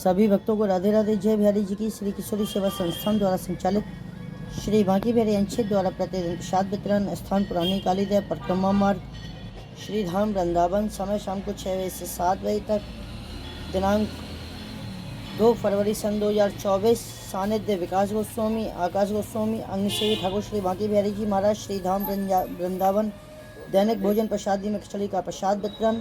सभी भक्तों को राधे राधे। जय बिहारी जी की श्री किशोरी सेवा संस्थान द्वारा संचालित श्री बांकी बिहारी अंशित द्वारा प्रतिदिन प्रसाद वितरण। स्थान पुरानी कालीदह परिक्रमा मार्ग, श्री धाम वृंदावन। समय शाम को 6 बजे से 7 बजे तक। दिनांक 2 फरवरी सन 2024। सानिध्य विकास गोस्वामी, आकाश गोस्वामी, अंगसेवी ठाकुर श्री बांकी बिहारी जी महाराज, श्री धाम वृंदावन। दैनिक भोजन प्रसादी में खिचड़ी का प्रसाद वितरण।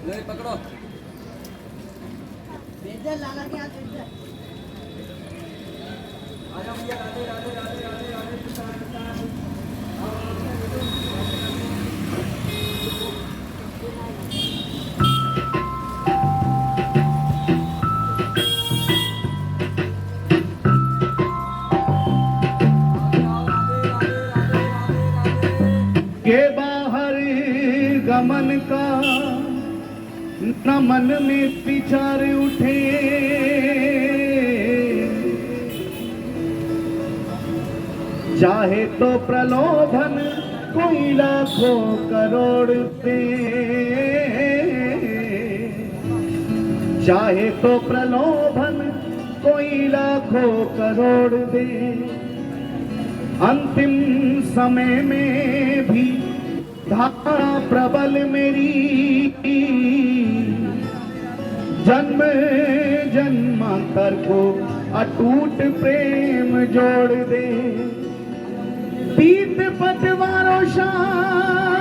ले पकड़ो। लाला के हाथ आजा भैया, राधे राधे राधे राधे राधे के बाहर गमन का न मन में विचार उठे, चाहे तो प्रलोभन कोई लाखों करोड़ दे, चाहे तो प्रलोभन कोई लाखों करोड़ दे। अंतिम समय में भी धारा प्रबल मेरी जन्म जन्मांतर को अटूट प्रेम जोड़ दे। बीत पतवारों शाम,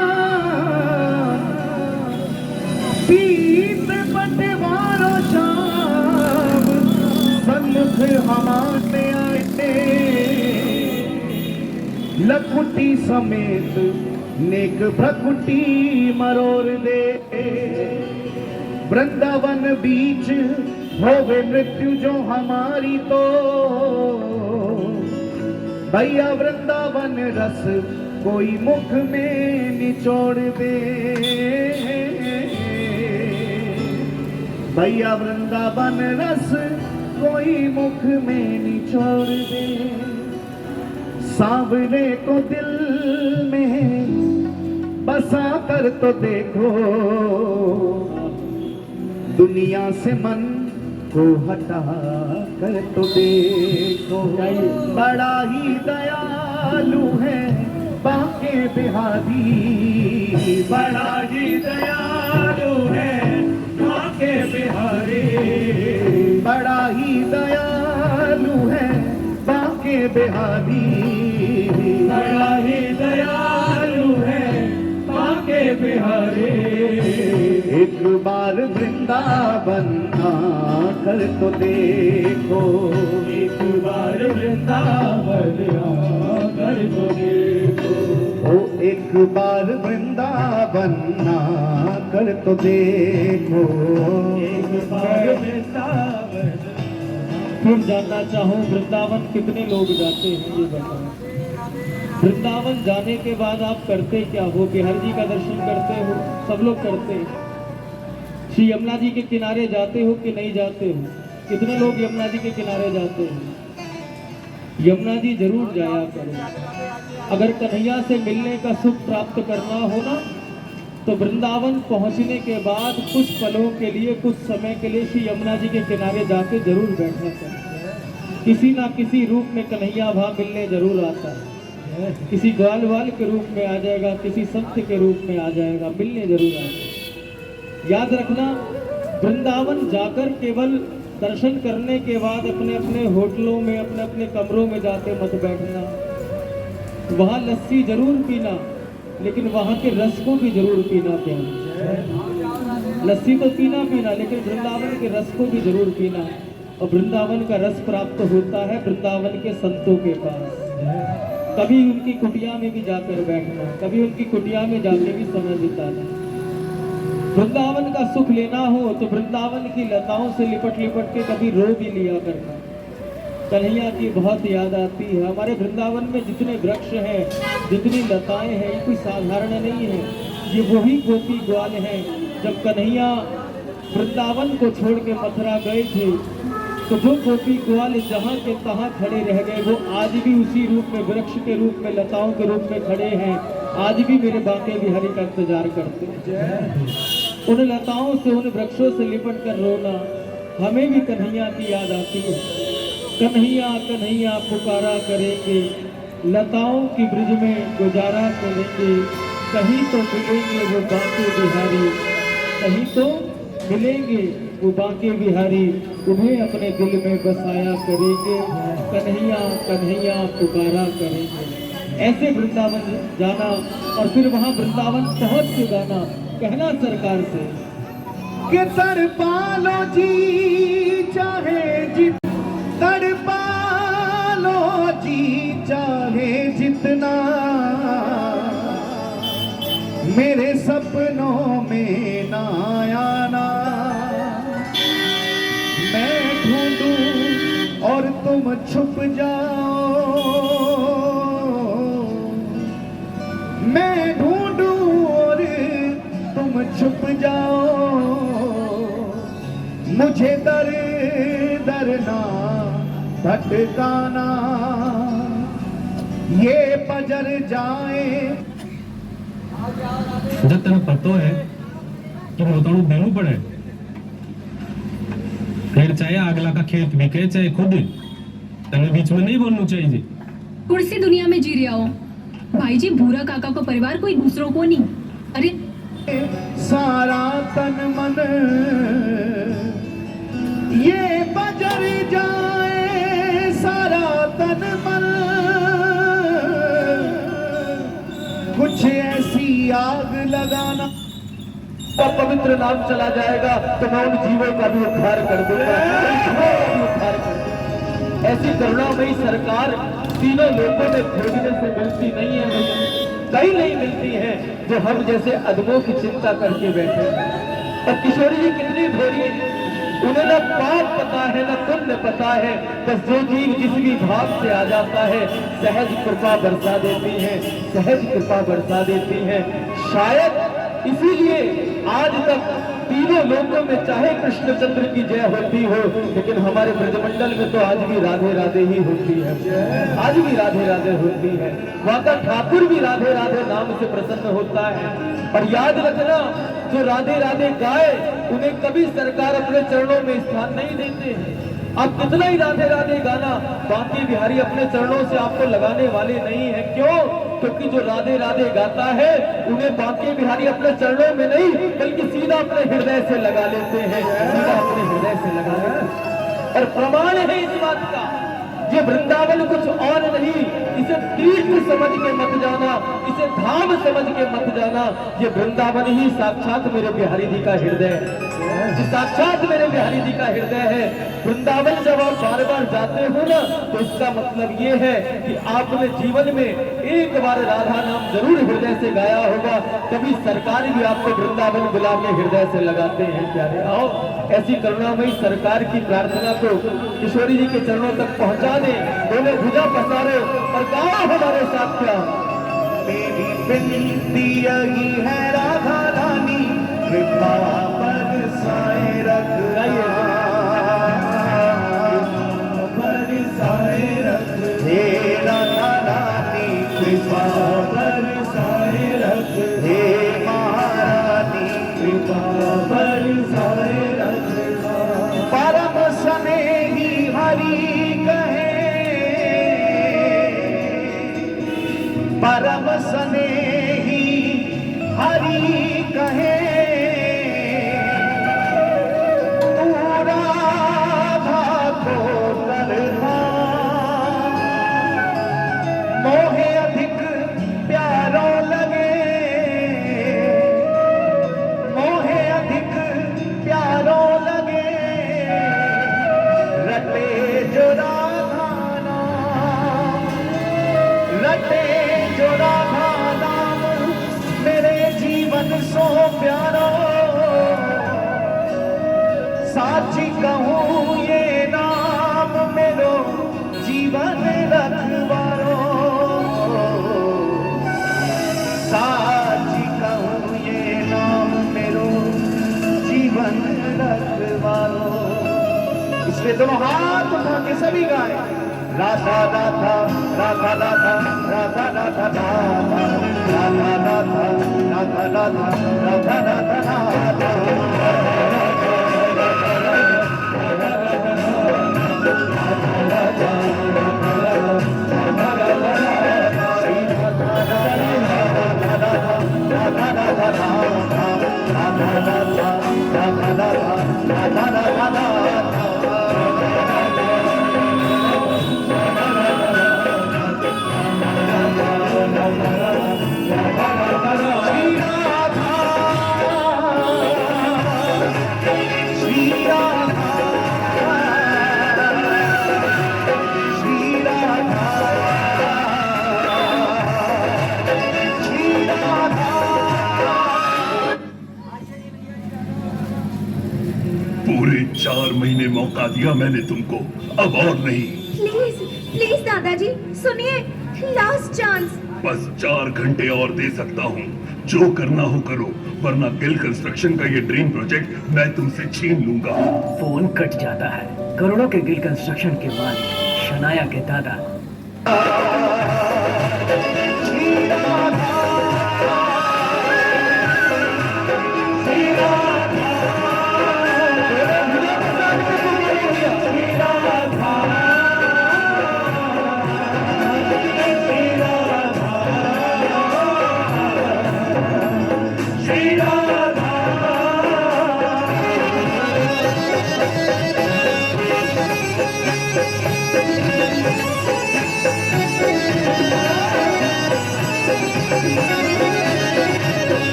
बीत पतवारों शाम सन्मुख हमारे आए, लखुटी समेत नेक भ्रकुटी मरोड़ दे। वृंदावन बीच होवे मृत्यु जो हमारी, तो भैया वृंदावन रस कोई मुख में निचोड़ दे। भैया वृंदावन रस कोई मुख में निचोड़ दे। सांवरे को दिल में बसा कर तो देखो, दुनिया से मन को हटा कर तो देखो। बड़ा ही दयालु है बांके बिहारी, बड़ा ही दयालु है बांके बिहारी, बड़ा ही दयालु है बांके बिहारी, बड़ा ही दयालु है बांके बिहारी। एक बार वृंदावन आकर तो देखो, एक बार वृंदावन आकर तो देखो, ओ एक बार वृंदावन आकर तो देखो, एक बार वृंदावन। तुम जानना चाहो वृंदावन कितने लोग जाते हैं ये बताओ। वृंदावन जाने के बाद आप करते क्या हो? बिहार जी का दर्शन करते हो? सब लोग करते हैं। श्री यमुना जी के किनारे जाते हो कि नहीं जाते हो? कितने लोग यमुना जी के किनारे जाते हो? यमुना जी जरूर जाया करो। अगर कन्हैया से मिलने का सुख प्राप्त करना हो ना, तो वृंदावन पहुंचने के बाद कुछ पलों के लिए, कुछ समय के लिए श्री यमुना जी के किनारे जाके जरूर बैठना चाहिए। किसी ना किसी रूप में कन्हैया वहां मिलने जरूर आता है। किसी ग्वाल के रूप में आ जाएगा, किसी संत के रूप में आ जाएगा, मिलने जरूर आएगा। याद रखना, वृंदावन जाकर केवल दर्शन करने के बाद अपने अपने होटलों में, अपने अपने कमरों में जाके मत बैठना। वहां लस्सी जरूर पीना, लेकिन वहां के रस को भी जरूर पीना। प्यार लस्सी तो पीना, लेकिन वृंदावन के रस को भी जरूर पीना। और वृंदावन का रस प्राप्त होता है वृंदावन के संतों के पास। कभी उनकी कुटिया में भी जाकर बैठना, कभी उनकी कुटिया में जाके भी समय बिताना। वृंदावन का सुख लेना हो तो वृंदावन की लताओं से लिपट लिपट के कभी रो भी लिया करना। कन्हैया की बहुत याद आती है। हमारे वृंदावन में जितने वृक्ष हैं, जितनी लताएं हैं, ये कोई साधारण नहीं है। ये वही गोपी ग्वाल हैं। जब कन्हैया वृंदावन को छोड़ के मथुरा गए थे तो जो गोपी ग्वाल जहाँ के तहाँ खड़े रह गए, वो आज भी उसी रूप में, वृक्ष के रूप में, लताओं के रूप में खड़े हैं। आज भी मेरे बांके बिहारी का इंतजार करते हैं। उन लताओं से, उन वृक्षों से लिपट कर रोना, हमें भी कन्हैया की याद आती है। कन्हैया कन्हैया पुकारा करेंगे, लताओं की ब्रिज में गुजारा करेंगे, कहीं तो मिलेंगे वो बांके बिहारी, कहीं तो मिलेंगे वो बांके बिहारी, उन्हें अपने दिल में बसाया करेंगे, कन्हैया कन्हैया पुकारा करेंगे। ऐसे वृंदावन जाना और फिर वहां वृंदावन पहुंच के गाना, कहना सरकार से कि तड़पा लो जी चाहे तड़पा लो जी चाहे जितना, मेरे सपनों में ना आना। मैं ढूंढूं और तुम छुप जाओ, मैं ढूंढूं और तुम छुप जाओ, मुझे दर दर ना भटकाना, ये बजर जाए। जब तेन पतो है कि मोताणु देनु पड़े, फिर चाहे अगला का खेत बिके चाहे खुद, तेने बीच में नहीं बोलना चाहिए। कुर्सी दुनिया में जी रहा हो भाई जी, भूरा काका को परिवार कोई दूसरों को नहीं। अरे सारा तन मन ये बजर जाए, सारा तन मन, कुछ ऐसी आग लगाना। और पवित्र नाम चला जाएगा तो मैं उन जीवों का भी उद्धार कर दूंगा, उद्धार कर दूंगा। ऐसी करुणामयी सरकार तीनों लोगों में खोजने से मिलती नहीं है भैया, कहीं नहीं मिलती है जो हम जैसे अदमों की चिंता करके बैठे हैं। और किशोरी जी कितनी भोरी, उन्हें न पाप पता है न पुण्य पता है, बस जो जीव जिस भी भाव से आ जाता है सहज कृपा बरसा देती है, सहज कृपा बरसा देती है। शायद इसीलिए आज तक तीनों लोगों में चाहे कृष्णचंद्र की जय होती हो, लेकिन हमारे ब्रजमंडल में तो आज भी राधे राधे ही होती है, आज भी राधे राधे होती है। वहां का ठाकुर भी राधे राधे नाम से प्रसन्न होता है। और याद रखना, जो राधे राधे गाए उन्हें कभी सरकार अपने चरणों में स्थान नहीं देते हैं। आप कितना ही राधे राधे गाना, बांके बिहारी अपने चरणों से आपको लगाने वाले नहीं है। क्यों? क्योंकि जो राधे राधे गाता है उन्हें बांके बिहारी अपने चरणों में नहीं बल्कि सीधा अपने हृदय से लगा लेते हैं, सीधा अपने हृदय से लगा लेते हैं। और प्रमाण है इस बात का, ये वृंदावन कुछ और नहीं, इसे तीर्थ समझ के मत जाना, इसे धाम समझ के मत जाना। ये वृंदावन ही साक्षात मेरे बिहारी जी का हृदय है, साक्षात मेरे बिहारी जी का हृदय है। वृंदावन जब आप बार बार जाते हो ना, तो इसका मतलब ये है कि आपने जीवन में एक बार राधा नाम जरूर हृदय से गाया होगा, तभी सरकार भी आपको वृंदावन बुला के हृदय से लगाते हैं। प्यारे आओ, ऐसी करुणामयी सरकार की प्रार्थना को किशोरी जी के चरणों तक पहुंचा दे। बोले भुजा पसारो और गाओ हमारे साथ क्या। मेरी विनती यही है राधा रानी, कृपा बरसाए रखना, बरसाए रख हे राधा रानी, कृपा बरसाए रख हे महारानी, कृपा बरसाए रख। परम स्नेही हरि कहे, परम स्नेही हरि कहे, तू राधा को करना, मोहे अधिक प्यारो लगे, मोहे अधिक प्यारो लगे, रटे जो राधा नाम, रटे जो राधा नाम, मेरे जीवन सो प्यार कहूँ ये नाम मेरो जीवन रखवारो, साची कहूँ ये नाम मेरो जीवन रखवारो। इसलिए दोनों हाथ उठा के सभी गाएं, राधा राधा राधा राधा राधा राधा राधा राधा राधा राधा राधा राधा पूरे 4 महीने मौका दिया मैंने तुमको, अब और नहीं। प्लीज प्लीज दादाजी सुनिए, लास्ट चांस। बस 4 घंटे और दे सकता हूँ, जो करना हो करो, वरना गिल कंस्ट्रक्शन का ये ड्रीम प्रोजेक्ट मैं तुमसे छीन लूंगा। फोन कट जाता है। करोड़ों के गिल कंस्ट्रक्शन के मालिक शनाया के दादा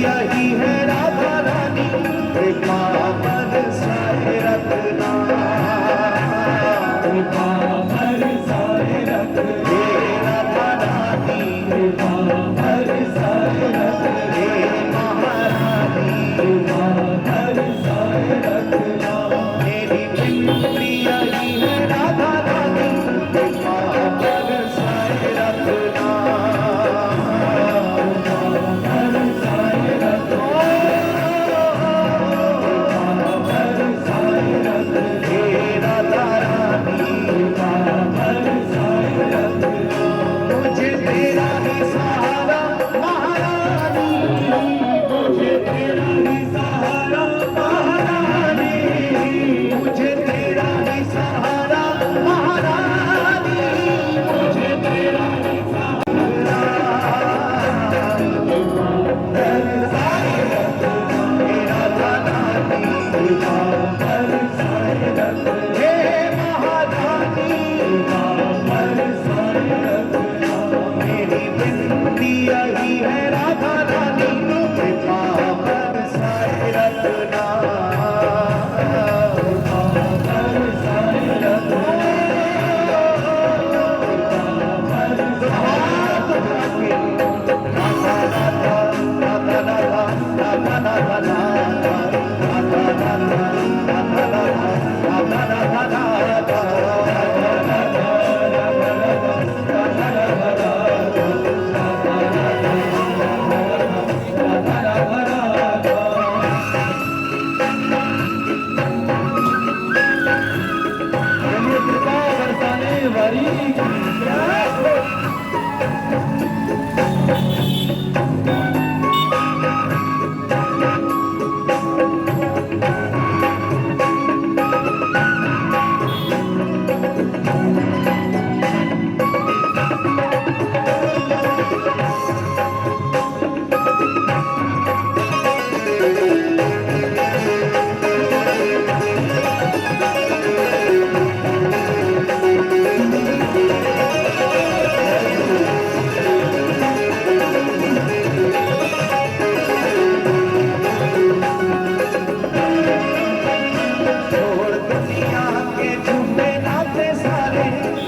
यही है राधा रानी, पावन सारे रखना, पावन सारे रखना, राधा रानी, पावन सारे रखना, महारानी, पावन सारे रखना, मेरी बिंदी यही है राधा रानी, पावन सारे रखना।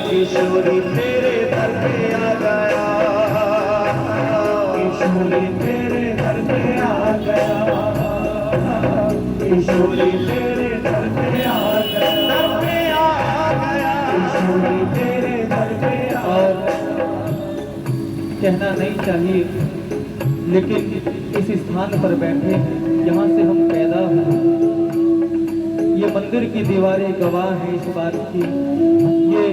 किशोरी तेरे दर पे किशोरी तेरे दर पे आ गया, किशोरी तेरे दर पे और कहना नहीं चाहिए, लेकिन इस स्थान पर बैठे यहाँ से हम पैदा हुए। ये मंदिर की दीवारें गवाह हैं इस बात की, ये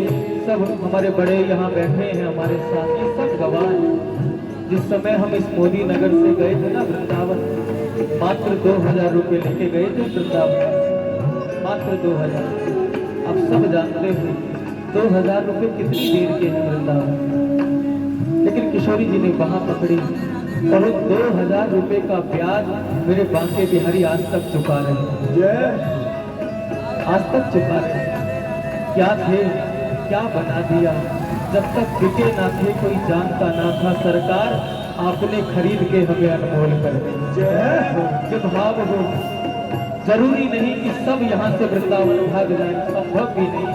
सब हमारे बड़े यहाँ बैठे हैं हमारे साथ, ये सब गवाह हैं। जिस समय हम इस मोदी नगर से गए थे ना वृंदावन, मात्र 2000 रुपये लेके गए थे वृंदावन, मात्र 2000। अब सब जानते हैं 2000 रुपये कितनी देर के हैं वृंदावन, लेकिन किशोरी जी ने वहां पकड़ी और 2000 रुपये का ब्याज मेरे बांके बिहारी आज तक चुका रहे, आज तक चुका रहे। क्या थे, क्या बना दिया, जब तक बिके ना थे कोई जानता ना था, सरकार आपने खरीद के हमें अनमोल कर दिया। ये भाव हो, जरूरी नहीं कि सब यहाँ से वृंदावन भाग जाए, संभव भी नहीं,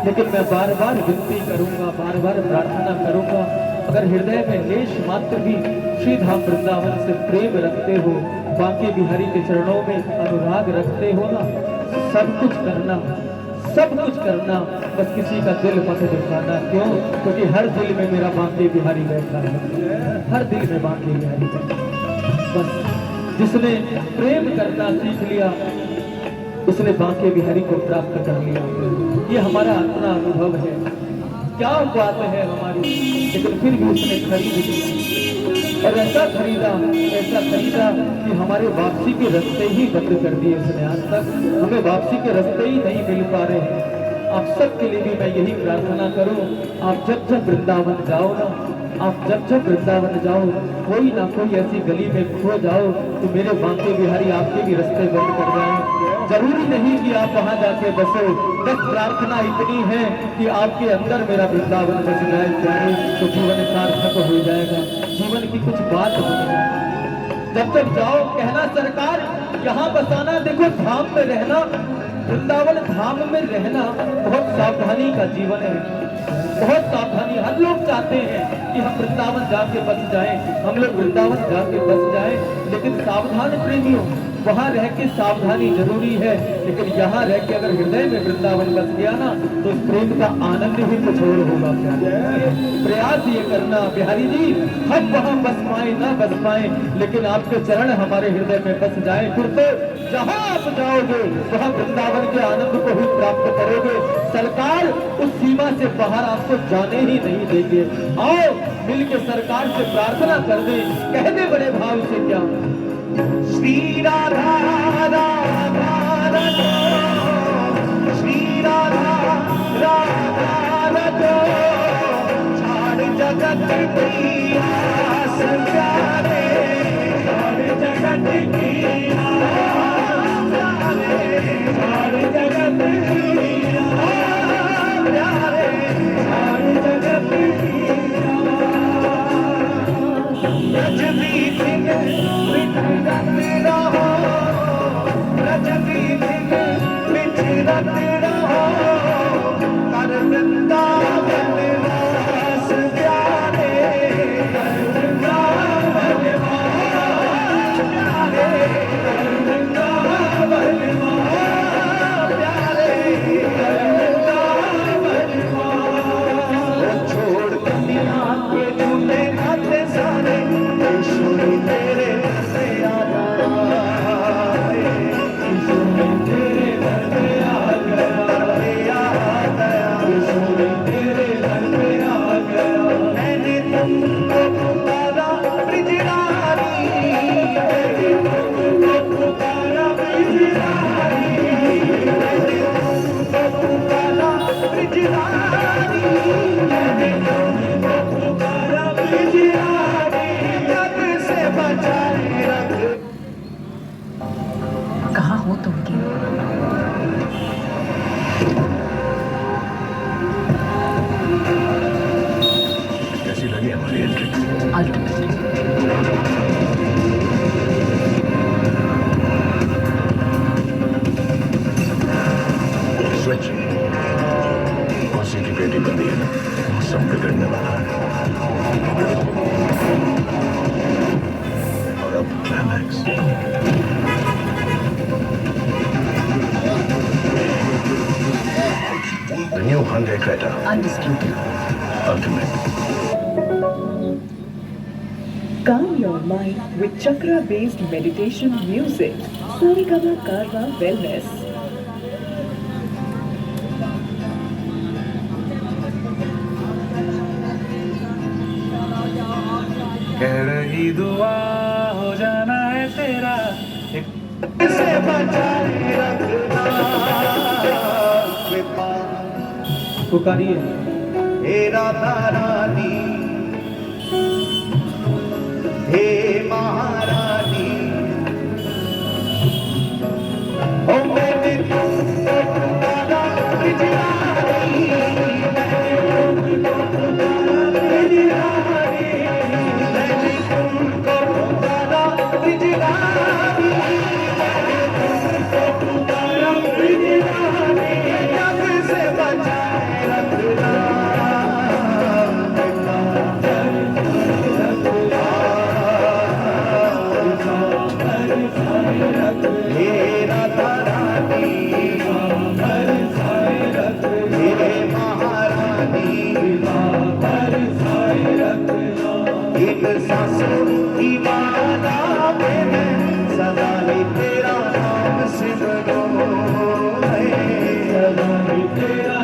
लेकिन मैं बार बार विनती करूंगा, बार बार प्रार्थना करूंगा, अगर हृदय में लेश मात्र भी श्री धाम वृंदावन से प्रेम रखते हो, बांके बिहारी के चरणों में अनुराग रखते हो ना, सब कुछ करना, सब कुछ करना, बस किसी का दिल मत दुखाना। क्यों? क्योंकि हर दिल में मेरा बांके बिहारी बैठा है, हर दिल में बांके बिहारी बैठा है। बस जिसने प्रेम करना सीख लिया उसने बांके बिहारी को प्राप्त कर लिया। ये हमारा अपना अनुभव है, क्या बात है हमारी, लेकिन फिर भी उसने खरीद लिया और ऐसा खरीदा कि हमारे वापसी के रास्ते ही बंद कर दिए उसने। आज तक हमें वापसी के रास्ते ही नहीं मिल पा रहे हैं। आप सबके लिए भी मैं यही प्रार्थना करूं, आप जब जब वृंदावन जाओ ना, आप जब जब वृंदावन जाओ, कोई ना कोई ऐसी गली में खो जाओ तो मेरे बांके बिहारी आपके भी रास्ते बंद कर जाए। जरूरी नहीं कि आप वहां जाके बसो, बस प्रार्थना इतनी है कि आपके अंदर मेरा वृंदावन बस जाए प्यारे, तो जीवन सार्थक हो जाएगा, जीवन की कुछ बात बनेगी। जब तक जाओ कहना सरकार यहाँ बसाना, देखो धाम में रहना, वृंदावन धाम में रहना बहुत सावधानी का जीवन है, बहुत सावधानी। हर लोग चाहते हैं कि हम वृंदावन जाके बस जाएं, हम लोग वृंदावन जाके बस जाएं, लेकिन सावधान प्रेमियों, वहां रह के सावधानी जरूरी है, लेकिन यहाँ रह के अगर हृदय में वृंदावन बस गया ना तो इस प्रेम का आनंद ही कुछ और होगा। प्रयास ये करना बिहारी जी, हम वहां बस पाए ना बस पाए, लेकिन आपके चरण हमारे हृदय में बस जाए, फिर तो जहाँ आप जाओगे वहां वृंदावन के आनंद को ही प्राप्त करोगे। सरकार उस सीमा से बाहर आपको जाने ही नहीं देंगे। आओ मिल के सरकार से प्रार्थना कर दे, कह दे बड़े भाव से क्या, श्री राधा राधा राधा, श्री राधा राधा राधा, छाड़ जगत की आस प्यारे, छाड़ जगत की आस प्यारे, छाड़ जगत की आस प्यारे, छाड़ जगत की आस। रजनी सिंह बिछड़ते रहो, रजनी सिंह बिछड़ते रहो, कर वृंदावन वास प्यारे, कर वृंदावन वास प्यारे, कर वृंदावन वास प्यारे, कर वृंदावन वास। छोड़ दुनिया के झूठे खाते सारे, किशोरी तेरे दर पे आ गया, किशोरी तेरे दर पे आ गया, किशोरी तेरे दर पे आ गया। मैंने तुमको पुकारा ब्रिजरानी, मैंने तुमको पुकारा ब्रिजरानी, मैंने तुमको पुकारा ब्रिजरानी, मैंने तुमको पुकारा ब्रिजरानी, जब से बचाए रख। कहाँ हो तुम क्या? कैसी लगी हमारी एंट्री? स्विच मौसी की बेटी बंदी है ना, सब बिगड़ने वाला है। और अब climax. The new Hyundai Creta. Undisputed. Ultimate. Calm your mind with chakra-based meditation music. Sarigama Karma Wellness. कह रही दुआ हो जाना है तेरा से बचाए रखना कृपा पुकारिए हे राधा रानी हे महारानी ओ मैंने तुमको पुकारा बिजलानी मैंने तुमको पुकारा बिजलानी जब से बचाए रखना हे राधा रानी हे महारानी इन सांसों की माला में मैं सदा ही तेरा नाम सिमरूं, सदा ही तेरा